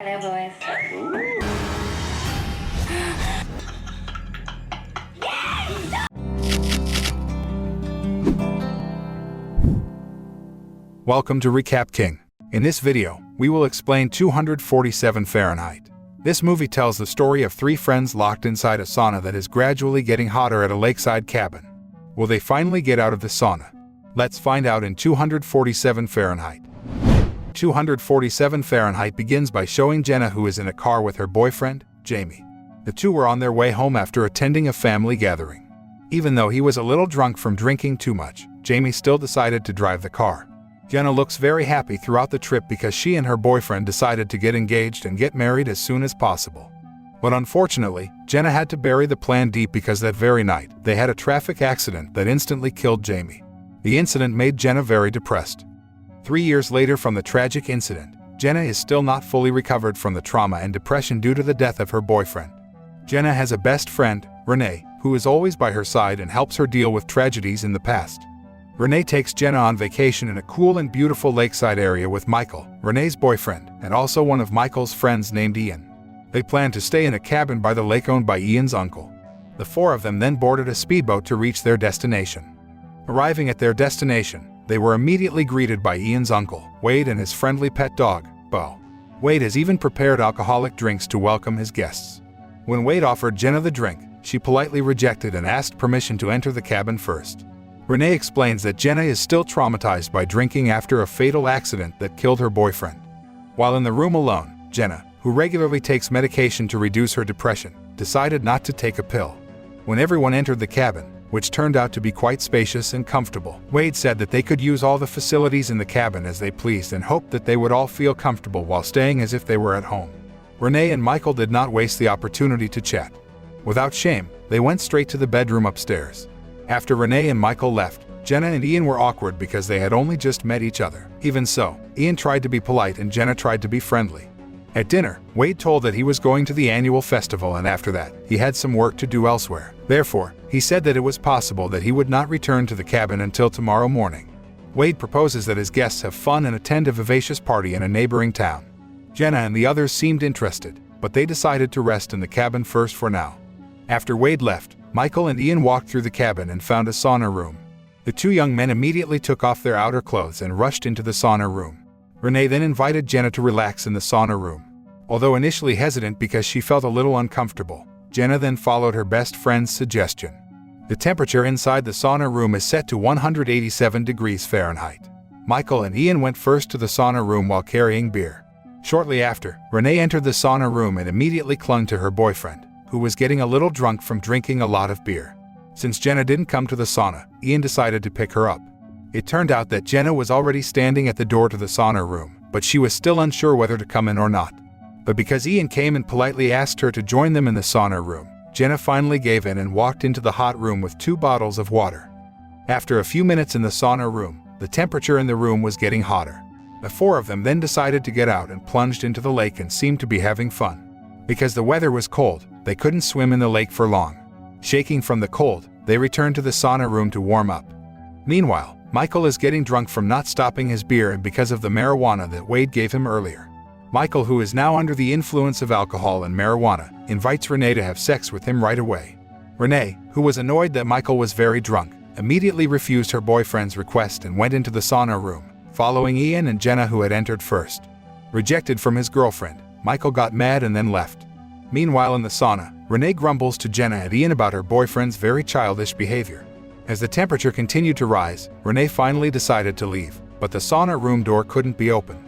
Hello, boys. Welcome to Recap King. In this video, we will explain 247 Fahrenheit. This movie tells the story of three friends locked inside a sauna that is gradually getting hotter at a lakeside cabin. Will they finally get out of the sauna? Let's find out in 247 Fahrenheit. 247 Fahrenheit begins by showing Jenna, who is in a car with her boyfriend, Jamie. The two were on their way home after attending a family gathering. Even though he was a little drunk from drinking too much, Jamie still decided to drive the car. Jenna looks very happy throughout the trip because she and her boyfriend decided to get engaged and get married as soon as possible. But unfortunately, Jenna had to bury the plan deep because that very night, they had a traffic accident that instantly killed Jamie. The incident made Jenna very depressed. 3 years later from the tragic incident, Jenna is still not fully recovered from the trauma and depression due to the death of her boyfriend. Jenna has a best friend, Renee, who is always by her side and helps her deal with tragedies in the past. Renee takes Jenna on vacation in a cool and beautiful lakeside area with Michael, Renee's boyfriend, and also one of Michael's friends named Ian. They plan to stay in a cabin by the lake owned by Ian's uncle. The four of them then boarded a speedboat to reach their destination. Arriving at their destination, they were immediately greeted by Ian's uncle, Wade, and his friendly pet dog, Bo. Wade has even prepared alcoholic drinks to welcome his guests. When Wade offered Jenna the drink, she politely rejected and asked permission to enter the cabin first. Renee explains that Jenna is still traumatized by drinking after a fatal accident that killed her boyfriend. While in the room alone, Jenna, who regularly takes medication to reduce her depression, decided not to take a pill. When everyone entered the cabin, which turned out to be quite spacious and comfortable, Wade said that they could use all the facilities in the cabin as they pleased and hoped that they would all feel comfortable while staying as if they were at home. Renee and Michael did not waste the opportunity to chat. Without shame, they went straight to the bedroom upstairs. After Renee and Michael left, Jenna and Ian were awkward because they had only just met each other. Even so, Ian tried to be polite and Jenna tried to be friendly. At dinner, Wade told that he was going to the annual festival and after that, he had some work to do elsewhere. Therefore, he said that it was possible that he would not return to the cabin until tomorrow morning. Wade proposes that his guests have fun and attend a vivacious party in a neighboring town. Jenna and the others seemed interested, but they decided to rest in the cabin first for now. After Wade left, Michael and Ian walked through the cabin and found a sauna room. The two young men immediately took off their outer clothes and rushed into the sauna room. Renee then invited Jenna to relax in the sauna room. Although initially hesitant because she felt a little uncomfortable, Jenna then followed her best friend's suggestion. The temperature inside the sauna room is set to 187 degrees Fahrenheit. Michael and Ian went first to the sauna room while carrying beer. Shortly after, Renee entered the sauna room and immediately clung to her boyfriend, who was getting a little drunk from drinking a lot of beer. Since Jenna didn't come to the sauna, Ian decided to pick her up. It turned out that Jenna was already standing at the door to the sauna room, but she was still unsure whether to come in or not. But because Ian came and politely asked her to join them in the sauna room, Jenna finally gave in and walked into the hot room with 2 bottles of water. After a few minutes in the sauna room, the temperature in the room was getting hotter. The four of them then decided to get out and plunged into the lake and seemed to be having fun. Because the weather was cold, they couldn't swim in the lake for long. Shaking from the cold, they returned to the sauna room to warm up. Meanwhile, Michael is getting drunk from not stopping his beer and because of the marijuana that Wade gave him earlier. Michael, who is now under the influence of alcohol and marijuana, invites Renee to have sex with him right away. Renee, who was annoyed that Michael was very drunk, immediately refused her boyfriend's request and went into the sauna room, following Ian and Jenna, who had entered first. Rejected from his girlfriend, Michael got mad and then left. Meanwhile in the sauna, Renee grumbles to Jenna and Ian about her boyfriend's very childish behavior. As the temperature continued to rise, Renee finally decided to leave, but the sauna room door couldn't be opened.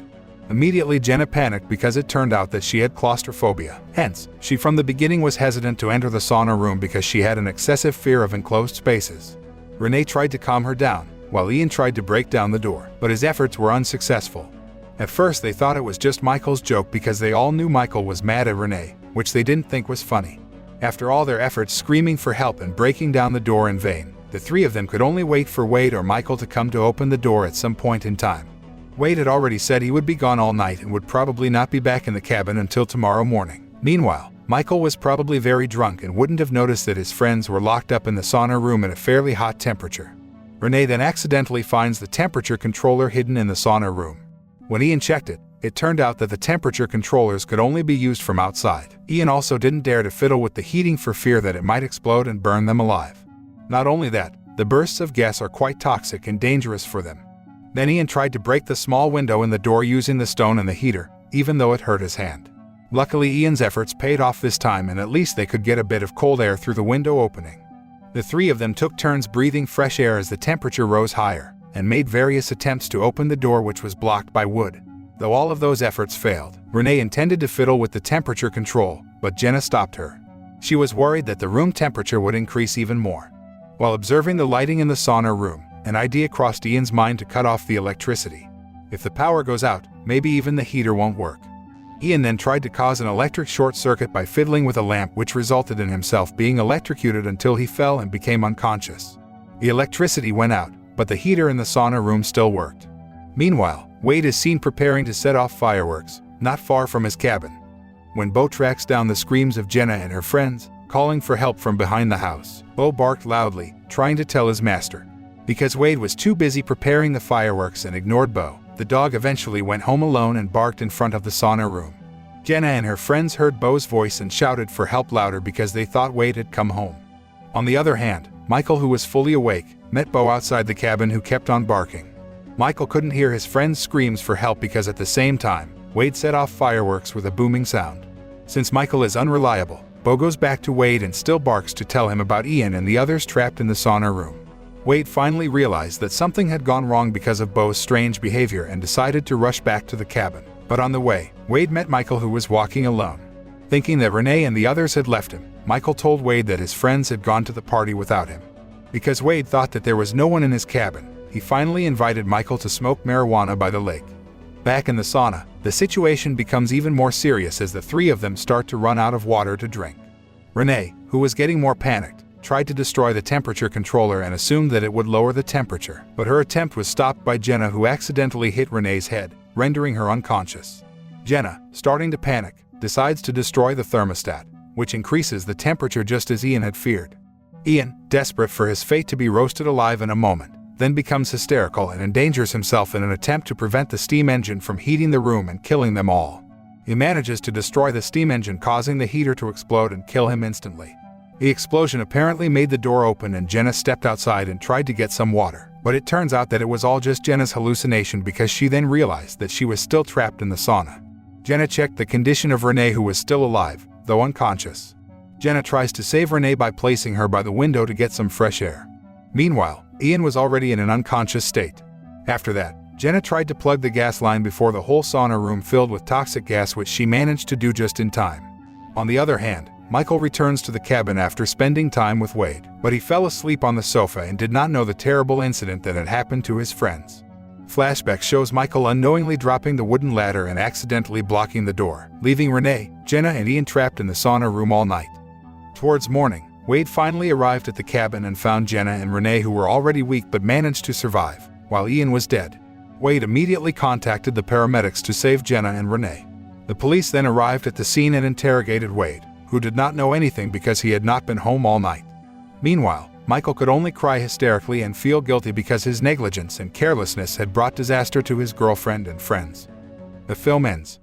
Immediately Jenna panicked because it turned out that she had claustrophobia. Hence, she from the beginning was hesitant to enter the sauna room because she had an excessive fear of enclosed spaces. Renee tried to calm her down, while Ian tried to break down the door, but his efforts were unsuccessful. At first they thought it was just Michael's joke because they all knew Michael was mad at Renee, which they didn't think was funny. After all their efforts screaming for help and breaking down the door in vain, the three of them could only wait for Wade or Michael to come to open the door at some point in time. Wade had already said he would be gone all night and would probably not be back in the cabin until tomorrow morning. Meanwhile, Michael was probably very drunk and wouldn't have noticed that his friends were locked up in the sauna room at a fairly hot temperature. Renee then accidentally finds the temperature controller hidden in the sauna room. When Ian checked it, It turned out that the temperature controllers could only be used from outside. Ian also didn't dare to fiddle with the heating for fear that it might explode and burn them alive. Not only that, the bursts of gas are quite toxic and dangerous for them. Then Ian tried to break the small window in the door using the stone and the heater, even though it hurt his hand. Luckily, Ian's efforts paid off this time, and at least they could get a bit of cold air through the window opening. The three of them took turns breathing fresh air as the temperature rose higher, and made various attempts to open the door, which was blocked by wood. Though all of those efforts failed, Renee intended to fiddle with the temperature control, but Jenna stopped her. She was worried that the room temperature would increase even more. While observing the lighting in the sauna room, an idea crossed Ian's mind to cut off the electricity. If the power goes out, maybe even the heater won't work. Ian then tried to cause an electric short circuit by fiddling with a lamp, which resulted in himself being electrocuted until he fell and became unconscious. The electricity went out, but the heater in the sauna room still worked. Meanwhile, Wade is seen preparing to set off fireworks, not far from his cabin. When Bo tracks down the screams of Jenna and her friends, calling for help from behind the house, Bo barked loudly, trying to tell his master. Because Wade was too busy preparing the fireworks and ignored Bo, the dog eventually went home alone and barked in front of the sauna room. Jenna and her friends heard Bo's voice and shouted for help louder because they thought Wade had come home. On the other hand, Michael, who was fully awake, met Bo outside the cabin, who kept on barking. Michael couldn't hear his friend's screams for help because at the same time, Wade set off fireworks with a booming sound. Since Michael is unreliable, Bo goes back to Wade and still barks to tell him about Ian and the others trapped in the sauna room. Wade finally realized that something had gone wrong because of Bo's strange behavior and decided to rush back to the cabin. But on the way, Wade met Michael, who was walking alone. Thinking that Renee and the others had left him, Michael told Wade that his friends had gone to the party without him. Because Wade thought that there was no one in his cabin, he finally invited Michael to smoke marijuana by the lake. Back in the sauna, the situation becomes even more serious as the three of them start to run out of water to drink. Renee, who was getting more panicked, tried to destroy the temperature controller and assumed that it would lower the temperature, but her attempt was stopped by Jenna, who accidentally hit Renee's head, rendering her unconscious. Jenna, starting to panic, decides to destroy the thermostat, which increases the temperature just as Ian had feared. Ian, desperate for his fate to be roasted alive in a moment, then becomes hysterical and endangers himself in an attempt to prevent the steam engine from heating the room and killing them all. He manages to destroy the steam engine, causing the heater to explode and kill him instantly. The explosion apparently made the door open and Jenna stepped outside and tried to get some water, but it turns out that it was all just Jenna's hallucination because she then realized that she was still trapped in the sauna. Jenna checked the condition of Renee, who was still alive, though unconscious. Jenna tries to save Renee by placing her by the window to get some fresh air. Meanwhile, Ian was already in an unconscious state. After that, Jenna tried to plug the gas line before the whole sauna room filled with toxic gas, which she managed to do just in time. On the other hand, Michael returns to the cabin after spending time with Wade, but he fell asleep on the sofa and did not know the terrible incident that had happened to his friends. Flashback shows Michael unknowingly dropping the wooden ladder and accidentally blocking the door, leaving Renee, Jenna, and Ian trapped in the sauna room all night. Towards morning, Wade finally arrived at the cabin and found Jenna and Renee, who were already weak but managed to survive, while Ian was dead. Wade immediately contacted the paramedics to save Jenna and Renee. The police then arrived at the scene and interrogated Wade, who did not know anything because he had not been home all night. Meanwhile, Michael could only cry hysterically and feel guilty because his negligence and carelessness had brought disaster to his girlfriend and friends. The film ends.